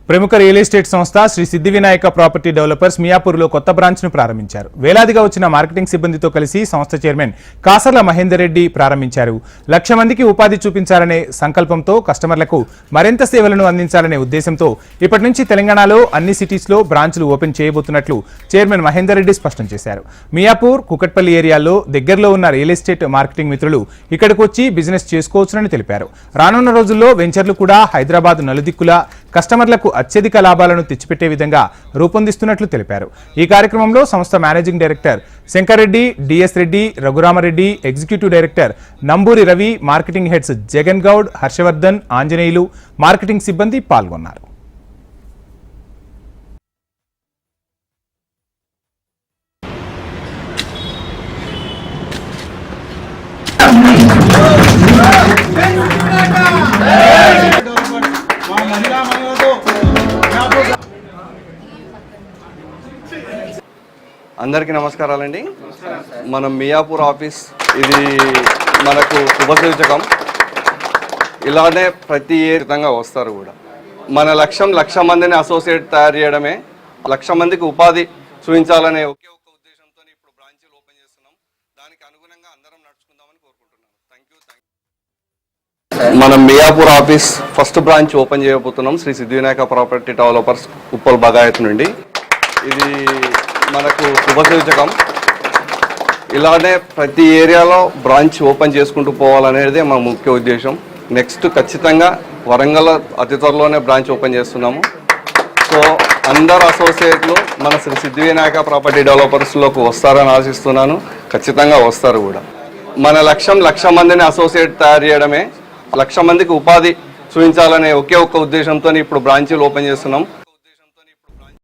ప్రముఖ real estate సంస్థ Shri Siddhi Vinayaka property developers మియాపూర్లో కొత్త బ్రాంచ్ను ప్రారంభించారు. వేలాదిగా వచ్చిన మార్కెటింగ్ సిబ్బందితో కలిసి సంస్థ చైర్మన్ కాసర్ల మహేందర్ రెడ్డి ప్రారంభించారు. 1,00,000 మందికి ఉపాధి చూపించాలనే సంకల్పంతో కస్టమర్లకు మరింత సేవలను అందించాలనే ఉద్దేశంతో ఇప్పటి నుంచి తెలంగాణలో అన్ని సిటీస్లో బ్రాంచ్లు ఓపెన్ చేయబోతున్నట్లు చైర్మన్ మహేందర్ రెడ్డి స్పష్టం చేశారు. మియాపూర్, కుకట్పల్లి ఏరియాల్లో దగ్గరలో ఉన్న రియల్ ఎస్టేట్ మార్కెటింగ్ మిత్రులు ఇక్కడికి వచ్చి బిజినెస్ చేసుకోవచ్చునని తెలిపారు. రానున్న రోజుల్లో వెంచర్లు కూడా హైదరాబాద్ నలుదిక్కుల కస్టమర్లకు అత్యధిక లాభాలను తెచ్చిపెట్టే విధంగా రూపొందిస్తున్నట్లు తెలిపారు. ఈ కార్యక్రమంలో సంస్థ managing director Shankar Reddy, DS Reddy, Raghuramareddy, executive director Namburi Ravi, marketing heads Jagan Goud, Harshavardhan, Anjaneyulu, marketing సిబ్బంది పాల్గొన్నారు. అందరికీ నమస్కారాలండి. మనం మియాపూర్ ఆఫీస్ ఇది మనకు శుభసూచకం. ఇలానే ప్రతి విధంగా వస్తారు కూడా. మన లక్ష్యం 1,00,000 మందిని అసోసియేట్ తయారు చేయడమే, 1,00,000 మందికి ఉపాధి చూపించాలనే ఒకే ఒక్క ఉద్దేశంతో ఇప్పుడు బ్రాంచీలు ఓపెన్ చేస్తున్నాం. దానికి అనుగుణంగా అందరం నడుచుకుందామని కోరుకుంటున్నాను. Thank you. మనం Miyapur office first branch open చేయబోతున్నాం శ్రీ సిద్ధి వినాయక ప్రాపర్టీ డెవలపర్స్ ఉప్పల్ బగాయత్ నుండి. ఇది మనకు శుభసూచకం. ఇలానే ప్రతి ఏరియాలో బ్రాంచ్ ఓపెన్ చేసుకుంటూ పోవాలనేది మా ముఖ్య ఉద్దేశం. నెక్స్ట్ ఖచ్చితంగా వరంగల్ అతి త్వరలోనే బ్రాంచ్ ఓపెన్ చేస్తున్నాము. సో అందరు అసోసియేట్లు మన శ్రీ సిద్ధి వినాయక ప్రాపర్టీ డెవలపర్స్లోకి వస్తారని ఆశిస్తున్నాను. ఖచ్చితంగా వస్తారు కూడా. మన లక్ష్యం 1,00,000 మందిని అసోసియేట్ తయారు చేయడమే, 1,00,000 మందికి ఉపాధి చూపించాలనే ఒకే ఒక్క ఉద్దేశంతో ఇప్పుడు బ్రాంచీలు ఓపెన్ చేస్తున్నాం.